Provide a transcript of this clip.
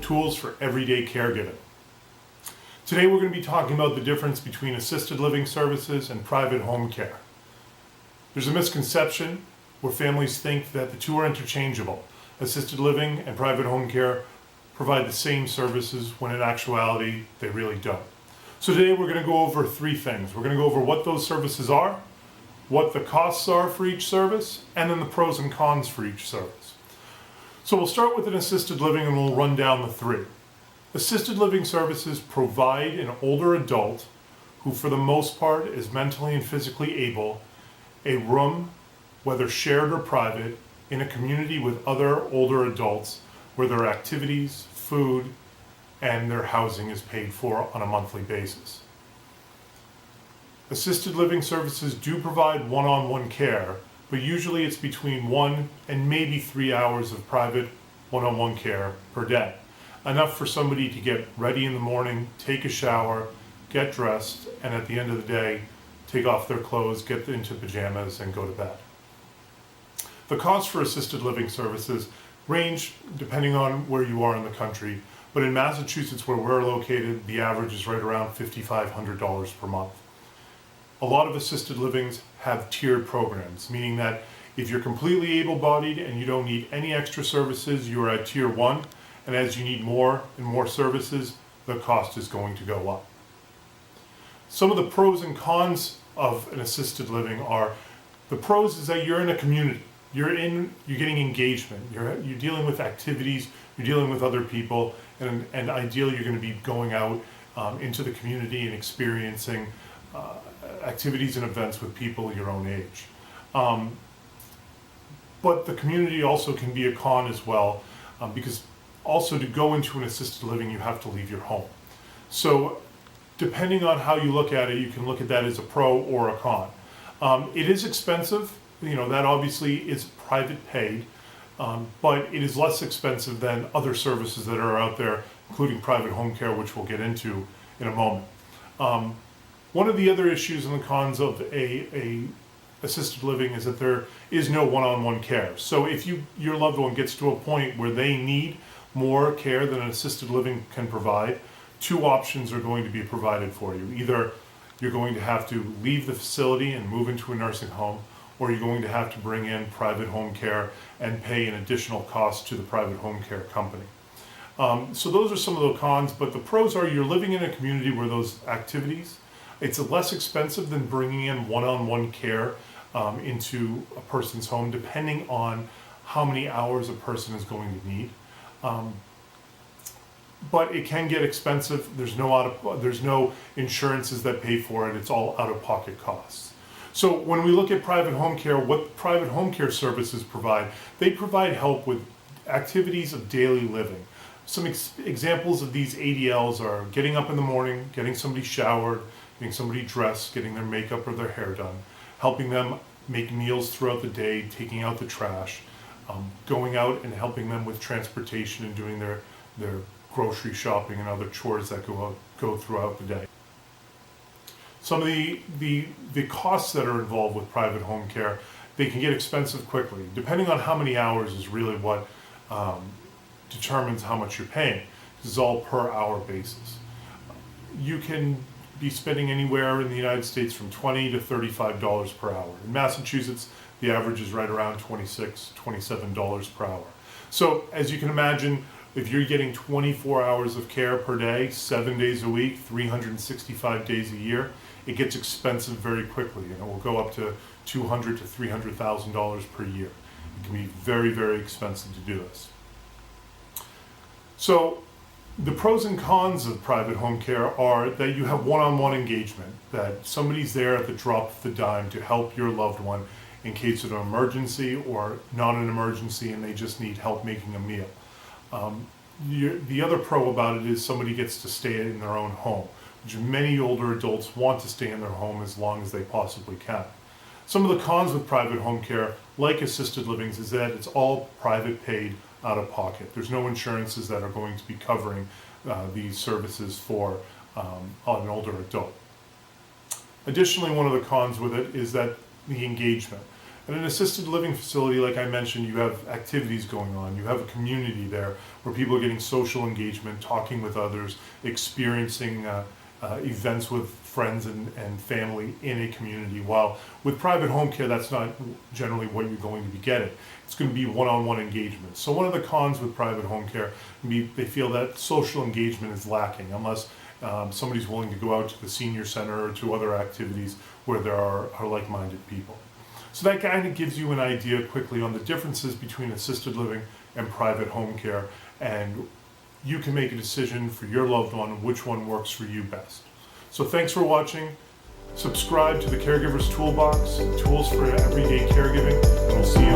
tools for everyday caregiving. Today we're going to be talking about the difference between assisted living services and private home care. There's a misconception where families think that the two are interchangeable. Assisted living and private home care provide the same services when in actuality they really don't. So today we're going to go over three things. We're going to go over what those services are, what the costs are for each service, and then the pros and cons for each service. So we'll start with an assisted living and we'll run down the three. Assisted living services provide an older adult who for the most part is mentally and physically able a room, whether shared or private, in a community with other older adults where their activities, food, and their housing is paid for on a monthly basis. Assisted living services do provide one-on-one care, but usually it's between 1 and maybe 3 hours of private one-on-one care per day. Enough for somebody to get ready in the morning, take a shower, get dressed, and at the end of the day, take off their clothes, get into pajamas, and go to bed. The costs for assisted living services range depending on where you are in the country, but in Massachusetts, where we're located, the average is right around $5,500 per month. A lot of assisted livings have tiered programs, meaning that if you're completely able-bodied and you don't need any extra services, you're at tier 1, and as you need more and more services, the cost is going to go up. Some of the pros and cons of an assisted living are, the pros is that you're in a community. You're getting engagement. You're dealing with activities. You're dealing with other people, and ideally you're going to be going out into the community and experiencing activities and events with people your own age. But the community also can be a con as well, because also to go into an assisted living you have to leave your home. So depending on how you look at it, you can look at that as a pro or a con. It is expensive. That obviously is private paid, but it is less expensive than other services that are out there, including private home care, which we'll get into in a moment. One of the other issues and the cons of a assisted living is that there is no one-on-one care. So if your loved one gets to a point where they need more care than an assisted living can provide, two options are going to be provided for you. Either you're going to have to leave the facility and move into a nursing home, or you're going to have to bring in private home care and pay an additional cost to the private home care company. So those are some of the cons, but the pros are you're living in a community where those activities, it's less expensive than bringing in one-on-one care into a person's home, depending on how many hours a person is going to need. But it can get expensive. There's no insurances that pay for it. It's all out-of-pocket costs. So when we look at private home care, what private home care services provide, they provide help with activities of daily living. Some examples of these ADLs are getting up in the morning, getting somebody showered, getting somebody dressed, getting their makeup or their hair done, helping them make meals throughout the day, taking out the trash, going out and helping them with transportation and doing their grocery shopping and other chores that go throughout the day. Some of the costs that are involved with private home care, they can get expensive quickly. Depending on how many hours is really what determines how much you're paying. This is all per hour basis. You can be spending anywhere in the United States from $20 to $35 per hour. In Massachusetts, the average is right around $26, $27 per hour. So as you can imagine, if you're getting 24 hours of care per day, 7 days a week, 365 days a year, it gets expensive very quickly, and it will go up to $200,000 to $300,000 per year. It can be very, very expensive to do this. So the pros and cons of private home care are that you have one-on-one engagement, that somebody's there at the drop of the dime to help your loved one in case of an emergency or not an emergency and they just need help making a meal. The other pro about it is somebody gets to stay in their own home, which many older adults want to stay in their home as long as they possibly can. Some of the cons with private home care, like assisted livings, is that it's all private paid out of pocket. There's no insurances that are going to be covering these services for an older adult. Additionally, one of the cons with it is that the engagement. At an assisted living facility, like I mentioned, you have activities going on. You have a community there where people are getting social engagement, talking with others, experiencing events with friends and family in a community. While with private home care, that's not generally what you're going to be getting. It's going to be one-on-one engagement. So one of the cons with private home care can be they feel that social engagement is lacking unless somebody's willing to go out to the senior center or to other activities where there are like-minded people. So that kind of gives you an idea quickly on the differences between assisted living and private home care, and you can make a decision for your loved one which one works for you best. So thanks for watching. Subscribe to the Caregiver's Toolbox, tools for everyday caregiving, and we'll see you